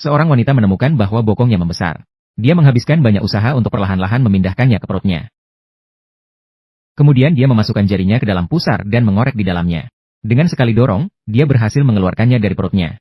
Seorang wanita menemukan bahwa bokongnya membesar. Dia menghabiskan banyak usaha untuk perlahan-lahan memindahkannya ke perutnya. Kemudian dia memasukkan jarinya ke dalam pusar dan mengorek di dalamnya. Dengan sekali dorong, dia berhasil mengeluarkannya dari perutnya.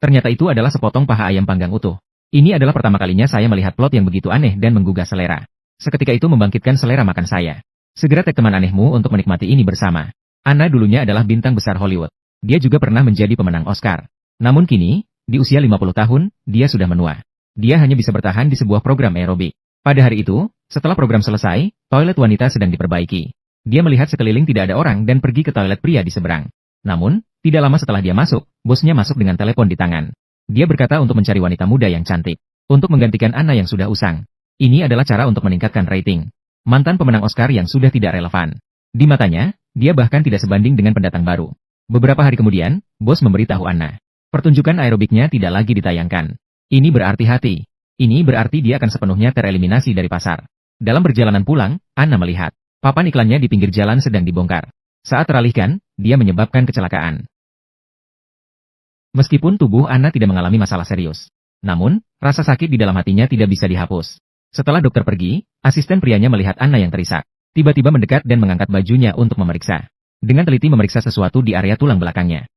Ternyata itu adalah sepotong paha ayam panggang utuh. Ini adalah pertama kalinya saya melihat plot yang begitu aneh dan menggugah selera. Seketika itu membangkitkan selera makan saya. Segera tag teman anehmu untuk menikmati ini bersama. Anna dulunya adalah bintang besar Hollywood. Dia juga pernah menjadi pemenang Oscar. Namun kini, di usia 50 tahun, dia sudah menua. Dia hanya bisa bertahan di sebuah program aerobik. Pada hari itu, setelah program selesai, toilet wanita sedang diperbaiki. Dia melihat sekeliling tidak ada orang dan pergi ke toilet pria di seberang. Namun, tidak lama setelah dia masuk, bosnya masuk dengan telepon di tangan. Dia berkata untuk mencari wanita muda yang cantik. Untuk menggantikan Anna yang sudah usang. Ini adalah cara untuk meningkatkan rating. Mantan pemenang Oscar yang sudah tidak relevan. Di matanya, dia bahkan tidak sebanding dengan pendatang baru. Beberapa hari kemudian, bos memberitahu Anna. Pertunjukan aerobiknya tidak lagi ditayangkan. Ini berarti hati. Ini berarti dia akan sepenuhnya tereliminasi dari pasar. Dalam perjalanan pulang, Anna melihat papan iklannya di pinggir jalan sedang dibongkar. Saat teralihkan, dia menyebabkan kecelakaan. Meskipun tubuh Anna tidak mengalami masalah serius. Namun, rasa sakit di dalam hatinya tidak bisa dihapus. Setelah dokter pergi, asisten prianya melihat Anna yang terisak. Tiba-tiba mendekat dan mengangkat bajunya untuk memeriksa. Dengan teliti memeriksa sesuatu di area tulang belakangnya.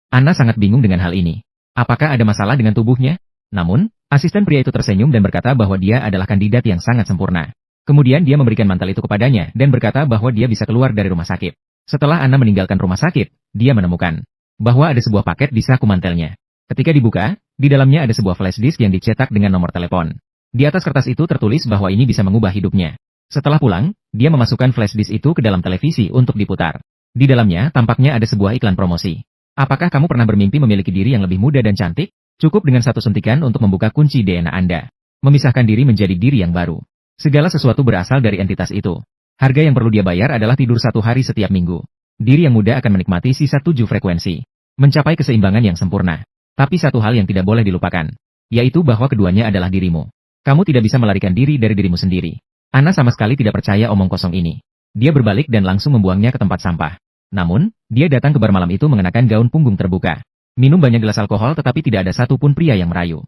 Anna sangat bingung dengan hal ini. Apakah ada masalah dengan tubuhnya? Namun, asisten pria itu tersenyum dan berkata bahwa dia adalah kandidat yang sangat sempurna. Kemudian dia memberikan mantel itu kepadanya dan berkata bahwa dia bisa keluar dari rumah sakit. Setelah Anna meninggalkan rumah sakit, dia menemukan bahwa ada sebuah paket di saku mantelnya. Ketika dibuka, di dalamnya ada sebuah flash disk yang dicetak dengan nomor telepon. Di atas kertas itu tertulis bahwa ini bisa mengubah hidupnya. Setelah pulang, dia memasukkan flash disk itu ke dalam televisi untuk diputar. Di dalamnya tampaknya ada sebuah iklan promosi. Apakah kamu pernah bermimpi memiliki diri yang lebih muda dan cantik? Cukup dengan satu suntikan untuk membuka kunci DNA Anda. Memisahkan diri menjadi diri yang baru. Segala sesuatu berasal dari entitas itu. Harga yang perlu dia bayar adalah tidur 1 hari setiap minggu. Diri yang muda akan menikmati sisa 7 frekuensi. Mencapai keseimbangan yang sempurna. Tapi satu hal yang tidak boleh dilupakan. Yaitu bahwa keduanya adalah dirimu. Kamu tidak bisa melarikan diri dari dirimu sendiri. Anna sama sekali tidak percaya omong kosong ini. Dia berbalik dan langsung membuangnya ke tempat sampah. Namun, dia datang ke bar malam itu mengenakan gaun punggung terbuka. Minum banyak gelas alkohol tetapi tidak ada satupun pria yang merayu.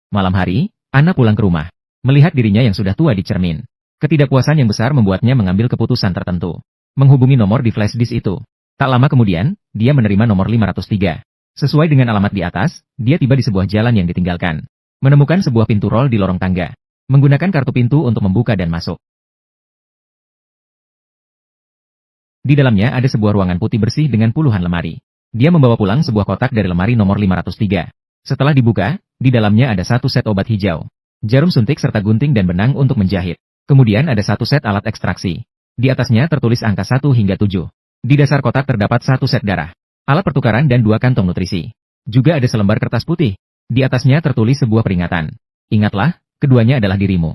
Malam hari, Anna pulang ke rumah. Melihat dirinya yang sudah tua di cermin. Ketidakpuasan yang besar membuatnya mengambil keputusan tertentu. Menghubungi nomor di flash disk itu. Tak lama kemudian, dia menerima nomor 503. Sesuai dengan alamat di atas, dia tiba di sebuah jalan yang ditinggalkan. Menemukan sebuah pintu rol di lorong tangga. Menggunakan kartu pintu untuk membuka dan masuk. Di dalamnya ada sebuah ruangan putih bersih dengan puluhan lemari. Dia membawa pulang sebuah kotak dari lemari nomor 503. Setelah dibuka, di dalamnya ada satu set obat hijau, jarum suntik serta gunting dan benang untuk menjahit. Kemudian ada satu set alat ekstraksi. Di atasnya tertulis angka 1 hingga 7. Di dasar kotak terdapat satu set darah, alat pertukaran dan 2 kantong nutrisi. Juga ada selembar kertas putih. Di atasnya tertulis sebuah peringatan. Ingatlah, keduanya adalah dirimu.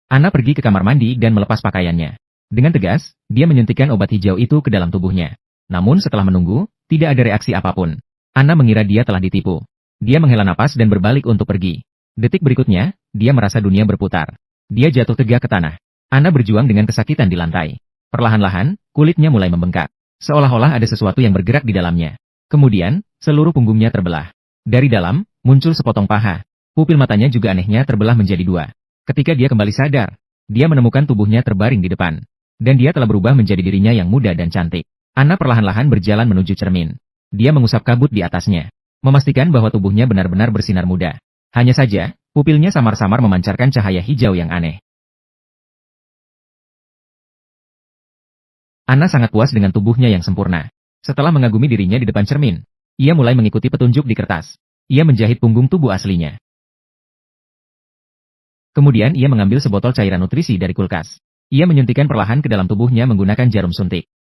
Anna pergi ke kamar mandi dan melepas pakaiannya. Dengan tegas, dia menyuntikkan obat hijau itu ke dalam tubuhnya. Namun setelah menunggu, tidak ada reaksi apapun. Anna mengira dia telah ditipu. Dia menghela napas dan berbalik untuk pergi. Detik berikutnya, dia merasa dunia berputar. Dia jatuh tegak ke tanah. Anna berjuang dengan kesakitan di lantai. Perlahan-lahan, kulitnya mulai membengkak. Seolah-olah ada sesuatu yang bergerak di dalamnya. Kemudian, seluruh punggungnya terbelah. Dari dalam, muncul sepotong paha. Pupil matanya juga anehnya terbelah menjadi 2. Ketika dia kembali sadar, dia menemukan tubuhnya terbaring di depan. Dan dia telah berubah menjadi dirinya yang muda dan cantik. Anna perlahan-lahan berjalan menuju cermin. Dia mengusap kabut di atasnya. Memastikan bahwa tubuhnya benar-benar bersinar muda. Hanya saja, pupilnya samar-samar memancarkan cahaya hijau yang aneh. Anna sangat puas dengan tubuhnya yang sempurna. Setelah mengagumi dirinya di depan cermin, ia mulai mengikuti petunjuk di kertas. Ia menjahit punggung tubuh aslinya. Kemudian ia mengambil sebotol cairan nutrisi dari kulkas. Ia menyuntikkan perlahan ke dalam tubuhnya menggunakan jarum suntik.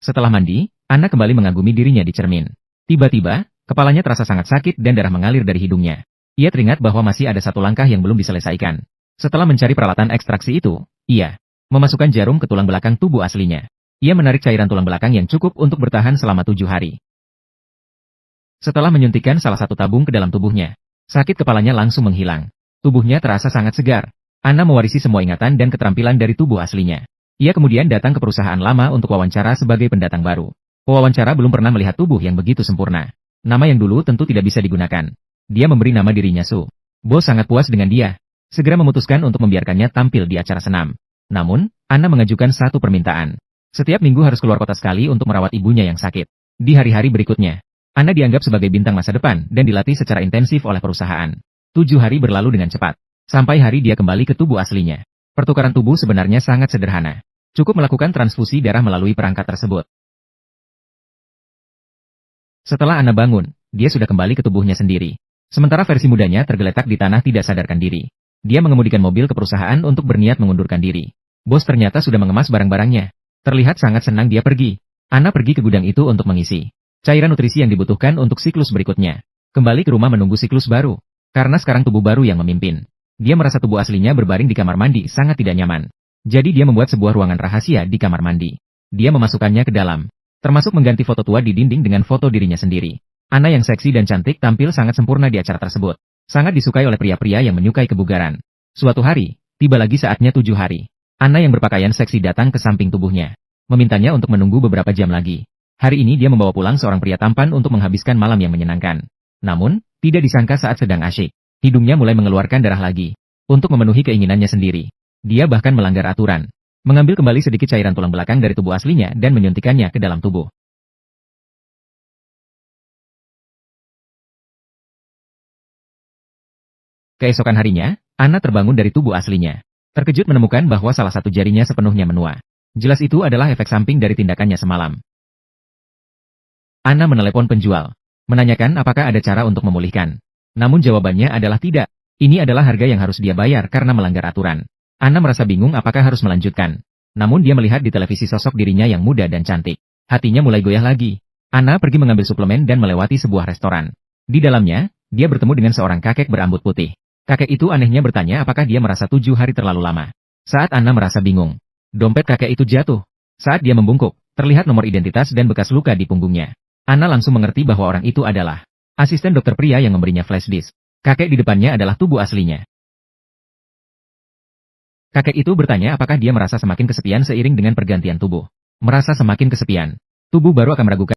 Setelah mandi, Anna kembali mengagumi dirinya di cermin. Tiba-tiba, kepalanya terasa sangat sakit dan darah mengalir dari hidungnya. Ia teringat bahwa masih ada satu langkah yang belum diselesaikan. Setelah mencari peralatan ekstraksi itu, ia memasukkan jarum ke tulang belakang tubuh aslinya. Ia menarik cairan tulang belakang yang cukup untuk bertahan selama 7 hari. Setelah menyuntikkan salah satu tabung ke dalam tubuhnya, sakit kepalanya langsung menghilang. Tubuhnya terasa sangat segar. Anna mewarisi semua ingatan dan keterampilan dari tubuh aslinya. Ia kemudian datang ke perusahaan lama untuk wawancara sebagai pendatang baru. Pewawancara belum pernah melihat tubuh yang begitu sempurna. Nama yang dulu tentu tidak bisa digunakan. Dia memberi nama dirinya Su. Bos sangat puas dengan dia. Segera memutuskan untuk membiarkannya tampil di acara senam. Namun, Anna mengajukan satu permintaan. Setiap minggu harus keluar kota sekali untuk merawat ibunya yang sakit. Di hari-hari berikutnya, Anna dianggap sebagai bintang masa depan dan dilatih secara intensif oleh perusahaan. 7 hari berlalu dengan cepat. Sampai hari dia kembali ke tubuh aslinya. Pertukaran tubuh sebenarnya sangat sederhana. Cukup melakukan transfusi darah melalui perangkat tersebut. Setelah Anna bangun, dia sudah kembali ke tubuhnya sendiri. Sementara versi mudanya tergeletak di tanah tidak sadarkan diri. Dia mengemudikan mobil ke perusahaan untuk berniat mengundurkan diri. Bos ternyata sudah mengemas barang-barangnya. Terlihat sangat senang dia pergi. Anna pergi ke gudang itu untuk mengisi cairan nutrisi yang dibutuhkan untuk siklus berikutnya. Kembali ke rumah menunggu siklus baru. Karena sekarang tubuh baru yang memimpin. Dia merasa tubuh aslinya berbaring di kamar mandi sangat tidak nyaman. Jadi dia membuat sebuah ruangan rahasia di kamar mandi. Dia memasukkannya ke dalam. Termasuk mengganti foto tua di dinding dengan foto dirinya sendiri. Anna yang seksi dan cantik tampil sangat sempurna di acara tersebut. Sangat disukai oleh pria-pria yang menyukai kebugaran. Suatu hari, tiba lagi saatnya 7 hari. Anna yang berpakaian seksi datang ke samping tubuhnya. Memintanya untuk menunggu beberapa jam lagi. Hari ini dia membawa pulang seorang pria tampan untuk menghabiskan malam yang menyenangkan. Namun, tidak disangka saat sedang asyik, hidungnya mulai mengeluarkan darah lagi. Untuk memenuhi keinginannya sendiri, dia bahkan melanggar aturan. Mengambil kembali sedikit cairan tulang belakang dari tubuh aslinya dan menyuntikkannya ke dalam tubuh. Keesokan harinya, Anna terbangun dari tubuh aslinya. Terkejut menemukan bahwa salah satu jarinya sepenuhnya menua. Jelas itu adalah efek samping dari tindakannya semalam. Anna menelepon penjual, menanyakan apakah ada cara untuk memulihkan. Namun jawabannya adalah tidak. Ini adalah harga yang harus dia bayar karena melanggar aturan. Anna merasa bingung apakah harus melanjutkan. Namun dia melihat di televisi sosok dirinya yang muda dan cantik. Hatinya mulai goyah lagi. Anna pergi mengambil suplemen dan melewati sebuah restoran. Di dalamnya, dia bertemu dengan seorang kakek berambut putih. Kakek itu anehnya bertanya apakah dia merasa 7 hari terlalu lama. Saat Anna merasa bingung, dompet kakek itu jatuh. Saat dia membungkuk, terlihat nomor identitas dan bekas luka di punggungnya. Anna langsung mengerti bahwa orang itu adalah asisten dokter pria yang memberinya flash disk. Kakek di depannya adalah tubuh aslinya. Kakek itu bertanya apakah dia merasa semakin kesepian seiring dengan pergantian tubuh. Merasa semakin kesepian. Tubuh baru akan meragukan